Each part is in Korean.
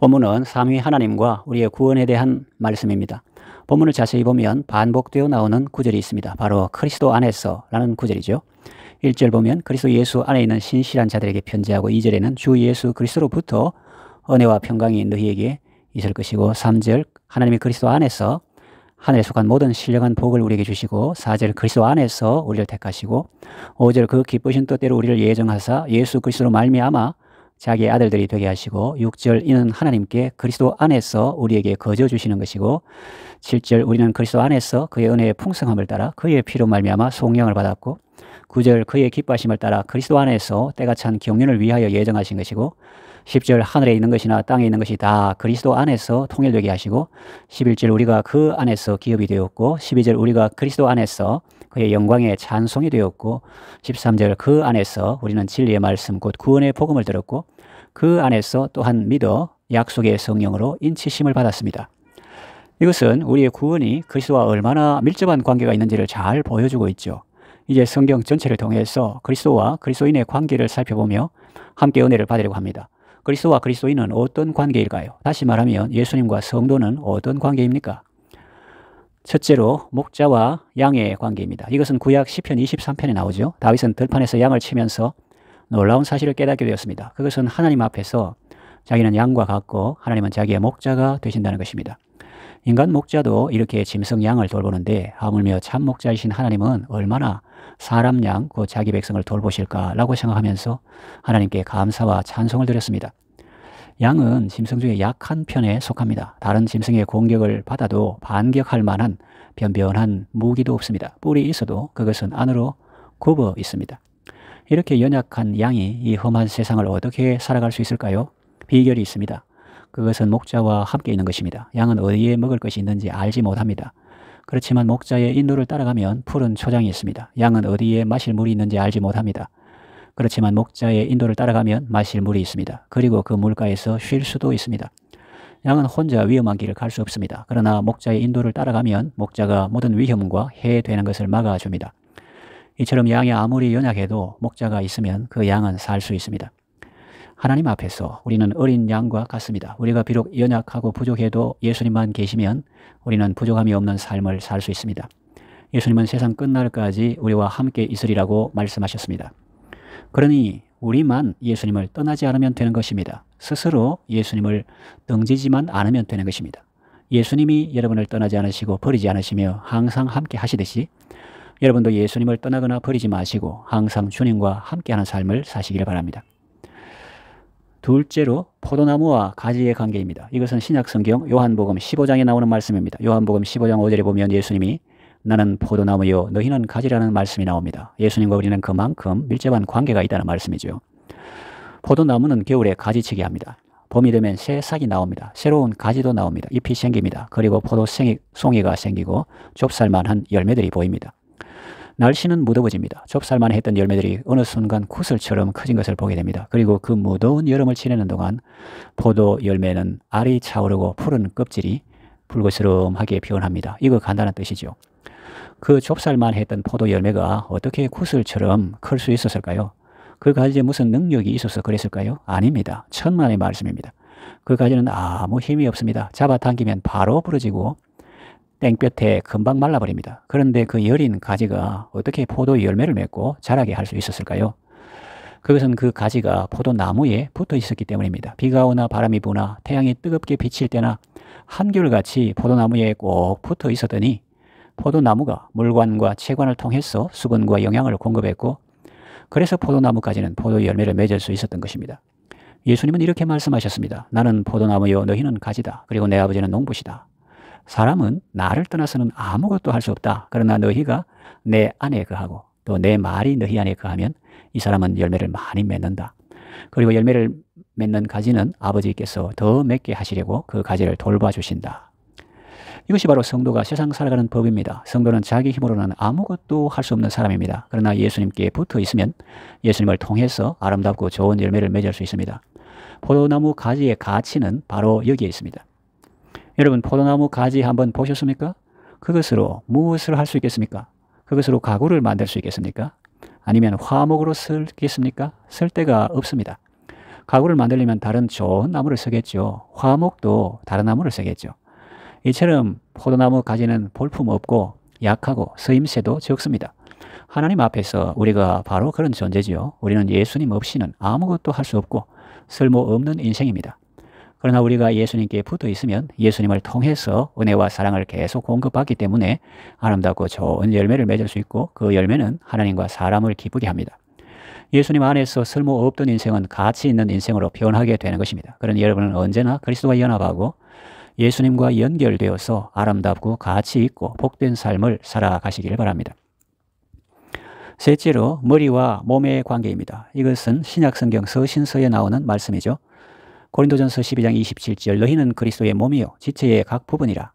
본문은 삼위 하나님과 우리의 구원에 대한 말씀입니다. 본문을 자세히 보면 반복되어 나오는 구절이 있습니다. 바로 그리스도 안에서 라는 구절이죠. 1절 보면 그리스도 예수 안에 있는 신실한 자들에게 편지하고 2절에는 주 예수 그리스도로부터 은혜와 평강이 너희에게 있을 것이고 3절 하나님이 그리스도 안에서 하늘에 속한 모든 신령한 복을 우리에게 주시고 4절 그리스도 안에서 우리를 택하시고 5절 그 기쁘신 뜻대로 우리를 예정하사 예수 그리스도로 말미암아 자기의 아들들이 되게 하시고 6절 이는 하나님께 그리스도 안에서 우리에게 거저 주시는 것이고 7절 우리는 그리스도 안에서 그의 은혜의 풍성함을 따라 그의 피로 말미암아 속량을 받았고 9절 그의 기뻐하심을 따라 그리스도 안에서 때가 찬 경륜을 위하여 예정하신 것이고 10절 하늘에 있는 것이나 땅에 있는 것이 다 그리스도 안에서 통일되게 하시고 11절 우리가 그 안에서 기업이 되었고 12절 우리가 그리스도 안에서 그의 영광의 찬송이 되었고 13절 그 안에서 우리는 진리의 말씀 곧 구원의 복음을 들었고 그 안에서 또한 믿어 약속의 성령으로 인치심을 받았습니다. 이것은 우리의 구원이 그리스도와 얼마나 밀접한 관계가 있는지를 잘 보여주고 있죠. 이제 성경 전체를 통해서 그리스도와 그리스도인의 관계를 살펴보며 함께 은혜를 받으려고 합니다. 그리스도와 그리스도인은 어떤 관계일까요? 다시 말하면 예수님과 성도는 어떤 관계입니까? 첫째로 목자와 양의 관계입니다. 이것은 구약 시편 23편에 나오죠. 다윗은 들판에서 양을 치면서 놀라운 사실을 깨닫게 되었습니다. 그것은 하나님 앞에서 자기는 양과 같고 하나님은 자기의 목자가 되신다는 것입니다. 인간 목자도 이렇게 짐승 양을 돌보는데 하물며 참 목자이신 하나님은 얼마나 사람 양, 그 자기 백성을 돌보실까라고 생각하면서 하나님께 감사와 찬송을 드렸습니다. 양은 짐승 중에 약한 편에 속합니다. 다른 짐승의 공격을 받아도 반격할 만한 변변한 무기도 없습니다. 뿔이 있어도 그것은 안으로 굽어 있습니다. 이렇게 연약한 양이 이 험한 세상을 어떻게 살아갈 수 있을까요? 비결이 있습니다. 그것은 목자와 함께 있는 것입니다. 양은 어디에 먹을 것이 있는지 알지 못합니다. 그렇지만 목자의 인도를 따라가면 푸른 초장이 있습니다. 양은 어디에 마실 물이 있는지 알지 못합니다. 그렇지만 목자의 인도를 따라가면 마실 물이 있습니다. 그리고 그 물가에서 쉴 수도 있습니다. 양은 혼자 위험한 길을 갈 수 없습니다. 그러나 목자의 인도를 따라가면 목자가 모든 위험과 해되는 것을 막아줍니다. 이처럼 양이 아무리 연약해도 목자가 있으면 그 양은 살 수 있습니다. 하나님 앞에서 우리는 어린 양과 같습니다. 우리가 비록 연약하고 부족해도 예수님만 계시면 우리는 부족함이 없는 삶을 살 수 있습니다. 예수님은 세상 끝날까지 우리와 함께 있으리라고 말씀하셨습니다. 그러니 우리만 예수님을 떠나지 않으면 되는 것입니다. 스스로 예수님을 등지지만 않으면 되는 것입니다. 예수님이 여러분을 떠나지 않으시고 버리지 않으시며 항상 함께 하시듯이 여러분도 예수님을 떠나거나 버리지 마시고 항상 주님과 함께하는 삶을 사시기를 바랍니다. 둘째로 포도나무와 가지의 관계입니다. 이것은 신약성경 요한복음 15장에 나오는 말씀입니다. 요한복음 15장 5절에 보면 예수님이 나는 포도나무요 너희는 가지라는 말씀이 나옵니다. 예수님과 우리는 그만큼 밀접한 관계가 있다는 말씀이죠. 포도나무는 겨울에 가지치기 합니다. 봄이 되면 새 싹이 나옵니다. 새로운 가지도 나옵니다. 잎이 생깁니다. 그리고 포도송이가 생기고 좁쌀만한 열매들이 보입니다. 날씨는 무더워집니다. 좁쌀만 했던 열매들이 어느 순간 구슬처럼 커진 것을 보게 됩니다. 그리고 그 무더운 여름을 지내는 동안 포도 열매는 알이 차오르고 푸른 껍질이 붉으스름하게 변합니다. 이거 간단한 뜻이죠. 그 좁쌀만 했던 포도 열매가 어떻게 구슬처럼 클 수 있었을까요? 그 가지에 무슨 능력이 있어서 그랬을까요? 아닙니다. 천만의 말씀입니다. 그 가지는 아무 힘이 없습니다. 잡아당기면 바로 부러지고 땡볕에 금방 말라버립니다. 그런데 그 여린 가지가 어떻게 포도 열매를 맺고 자라게 할 수 있었을까요? 그것은 그 가지가 포도나무에 붙어 있었기 때문입니다. 비가 오나 바람이 부나 태양이 뜨겁게 비칠 때나 한결같이 포도나무에 꼭 붙어 있었더니 포도나무가 물관과 채관을 통해서 수분과 영양을 공급했고 그래서 포도나무까지는 포도 열매를 맺을 수 있었던 것입니다. 예수님은 이렇게 말씀하셨습니다. 나는 포도나무요 너희는 가지다. 그리고 내 아버지는 농부시다. 사람은 나를 떠나서는 아무것도 할 수 없다. 그러나 너희가 내 안에 거하고 또 내 말이 너희 안에 거하면 이 사람은 열매를 많이 맺는다. 그리고 열매를 맺는 가지는 아버지께서 더 맺게 하시려고 그 가지를 돌봐주신다. 이것이 바로 성도가 세상 살아가는 법입니다. 성도는 자기 힘으로는 아무것도 할 수 없는 사람입니다. 그러나 예수님께 붙어 있으면 예수님을 통해서 아름답고 좋은 열매를 맺을 수 있습니다. 포도나무 가지의 가치는 바로 여기에 있습니다. 여러분 포도나무 가지 한번 보셨습니까? 그것으로 무엇을 할 수 있겠습니까? 그것으로 가구를 만들 수 있겠습니까? 아니면 화목으로 쓰겠습니까? 쓸 데가 없습니다. 가구를 만들려면 다른 좋은 나무를 쓰겠죠. 화목도 다른 나무를 쓰겠죠. 이처럼 포도나무 가지는 볼품 없고 약하고 쓰임새도 적습니다. 하나님 앞에서 우리가 바로 그런 존재지요. 우리는 예수님 없이는 아무것도 할 수 없고 쓸모없는 인생입니다. 그러나 우리가 예수님께 붙어 있으면 예수님을 통해서 은혜와 사랑을 계속 공급받기 때문에 아름답고 좋은 열매를 맺을 수 있고 그 열매는 하나님과 사람을 기쁘게 합니다. 예수님 안에서 쓸모없던 인생은 가치 있는 인생으로 변하게 되는 것입니다. 그러니 여러분은 언제나 그리스도와 연합하고 예수님과 연결되어서 아름답고 가치 있고 복된 삶을 살아가시기를 바랍니다. 셋째로 머리와 몸의 관계입니다. 이것은 신약성경 서신서에 나오는 말씀이죠. 고린도전서 12장 27절 너희는 그리스도의 몸이요 지체의 각 부분이라.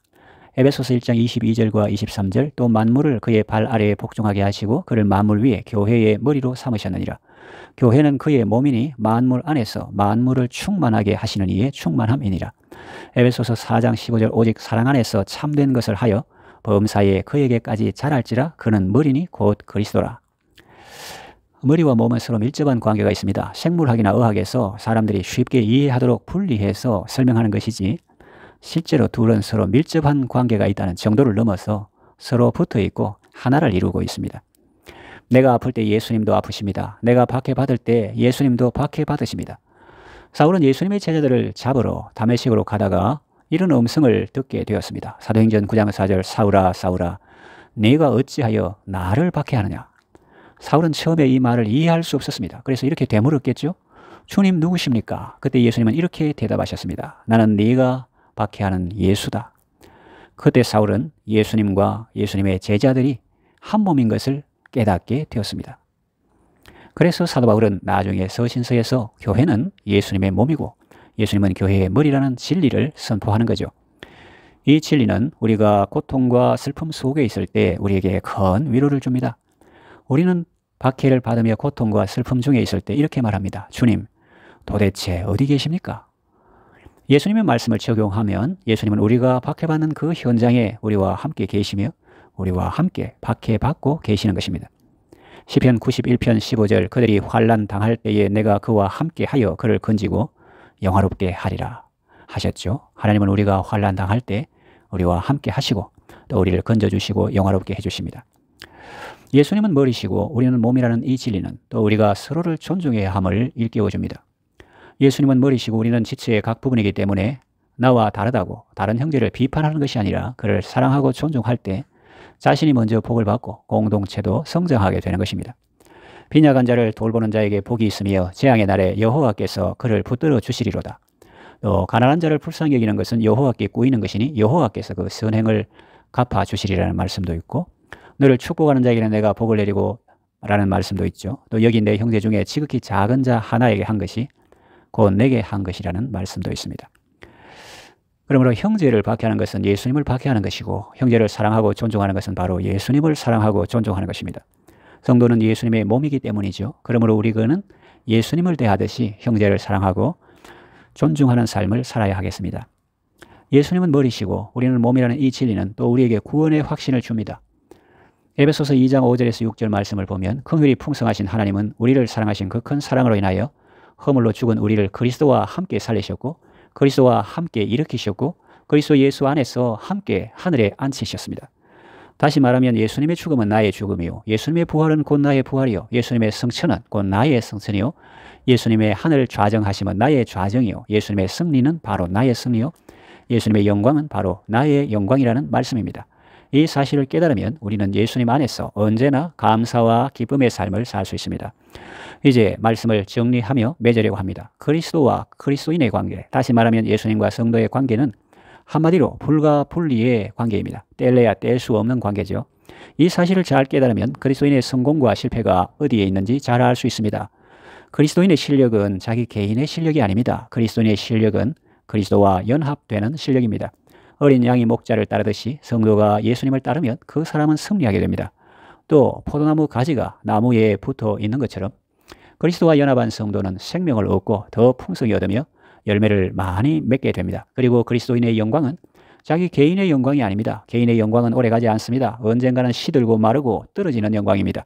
에베소서 1장 22절과 23절 또 만물을 그의 발 아래에 복종하게 하시고 그를 만물 위에 교회의 머리로 삼으셨느니라. 교회는 그의 몸이니 만물 안에서 만물을 충만하게 하시는 이의 충만함이니라. 에베소서 4장 15절 오직 사랑 안에서 참된 것을 하여 범사에 그에게까지 자랄지라 그는 머리니 곧 그리스도라. 머리와 몸은 서로 밀접한 관계가 있습니다. 생물학이나 의학에서 사람들이 쉽게 이해하도록 분리해서 설명하는 것이지 실제로 둘은 서로 밀접한 관계가 있다는 정도를 넘어서 서로 붙어 있고 하나를 이루고 있습니다. 내가 아플 때 예수님도 아프십니다. 내가 박해받을 때 예수님도 박해받으십니다. 사울은 예수님의 제자들을 잡으러 다메섹으로 가다가 이런 음성을 듣게 되었습니다. 사도행전 9장 4절 사울아 사울아 네가 어찌하여 나를 박해하느냐. 사울은 처음에 이 말을 이해할 수 없었습니다. 그래서 이렇게 되물었겠죠. 주님 누구십니까? 그때 예수님은 이렇게 대답하셨습니다. 나는 네가 박해하는 예수다. 그때 사울은 예수님과 예수님의 제자들이 한 몸인 것을 깨닫게 되었습니다. 그래서 사도 바울은 나중에 서신서에서 교회는 예수님의 몸이고 예수님은 교회의 머리라는 진리를 선포하는 거죠. 이 진리는 우리가 고통과 슬픔 속에 있을 때 우리에게 큰 위로를 줍니다. 우리는 박해를 받으며 고통과 슬픔 중에 있을 때 이렇게 말합니다. 주님, 도대체 어디 계십니까? 예수님의 말씀을 적용하면 예수님은 우리가 박해받는 그 현장에 우리와 함께 계시며 우리와 함께 박해받고 계시는 것입니다. 시편 91편 15절 그들이 환난 당할 때에 내가 그와 함께 하여 그를 건지고 영화롭게 하리라 하셨죠. 하나님은 우리가 환난 당할 때 우리와 함께 하시고 또 우리를 건져주시고 영화롭게 해주십니다. 예수님은 머리시고 우리는 몸이라는 이 진리는 또 우리가 서로를 존중해야 함을 일깨워줍니다. 예수님은 머리시고 우리는 지체의 각 부분이기 때문에 나와 다르다고 다른 형제를 비판하는 것이 아니라 그를 사랑하고 존중할 때 자신이 먼저 복을 받고 공동체도 성장하게 되는 것입니다. 빈약한 자를 돌보는 자에게 복이 있으며 재앙의 날에 여호와께서 그를 붙들어 주시리로다. 또 가난한 자를 불쌍히 여기는 것은 여호와께 꾸이는 것이니 여호와께서 그 선행을 갚아 주시리라는 말씀도 있고 너를 축복하는 자에게는 내가 복을 내리고 라는 말씀도 있죠. 또 여기 내 형제 중에 지극히 작은 자 하나에게 한 것이 곧 내게 한 것이라는 말씀도 있습니다. 그러므로 형제를 박해하는 것은 예수님을 박해하는 것이고 형제를 사랑하고 존중하는 것은 바로 예수님을 사랑하고 존중하는 것입니다. 성도는 예수님의 몸이기 때문이죠. 그러므로 우리는 예수님을 대하듯이 형제를 사랑하고 존중하는 삶을 살아야 하겠습니다. 예수님은 머리시고 우리는 몸이라는 이 진리는 또 우리에게 구원의 확신을 줍니다. 에베소서 2장 5절에서 6절 말씀을 보면 긍휼이 풍성하신 하나님은 우리를 사랑하신 그 큰 사랑으로 인하여 허물로 죽은 우리를 그리스도와 함께 살리셨고 그리스도와 함께 일으키셨고 그리스도 예수 안에서 함께 하늘에 앉히셨습니다. 다시 말하면 예수님의 죽음은 나의 죽음이요 예수님의 부활은 곧 나의 부활이요 예수님의 성천은 곧 나의 성천이요 예수님의 하늘 좌정하심은 나의 좌정이요 예수님의 승리는 바로 나의 승리요 예수님의 영광은 바로 나의 영광이라는 말씀입니다. 이 사실을 깨달으면 우리는 예수님 안에서 언제나 감사와 기쁨의 삶을 살 수 있습니다. 이제 말씀을 정리하며 맺으려고 합니다. 그리스도와 그리스도인의 관계, 다시 말하면 예수님과 성도의 관계는 한마디로 불가 분리의 관계입니다. 뗄래야 뗄 수 없는 관계죠. 이 사실을 잘 깨달으면 그리스도인의 성공과 실패가 어디에 있는지 잘 알 수 있습니다. 그리스도인의 실력은 자기 개인의 실력이 아닙니다. 그리스도인의 실력은 그리스도와 연합되는 실력입니다. 어린 양이 목자를 따르듯이 성도가 예수님을 따르면 그 사람은 승리하게 됩니다. 또 포도나무 가지가 나무에 붙어 있는 것처럼 그리스도와 연합한 성도는 생명을 얻고 더 풍성히 얻으며 열매를 많이 맺게 됩니다. 그리고 그리스도인의 영광은 자기 개인의 영광이 아닙니다. 개인의 영광은 오래가지 않습니다. 언젠가는 시들고 마르고 떨어지는 영광입니다.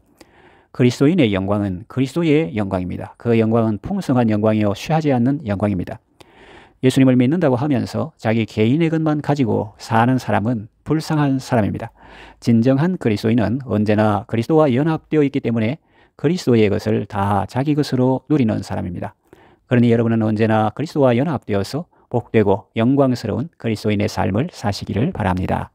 그리스도인의 영광은 그리스도의 영광입니다. 그 영광은 풍성한 영광이요 취하지 않는 영광입니다. 예수님을 믿는다고 하면서 자기 개인의 것만 가지고 사는 사람은 불쌍한 사람입니다. 진정한 그리스도인은 언제나 그리스도와 연합되어 있기 때문에 그리스도의 것을 다 자기 것으로 누리는 사람입니다. 그러니 여러분은 언제나 그리스도와 연합되어서 복되고 영광스러운 그리스도인의 삶을 사시기를 바랍니다.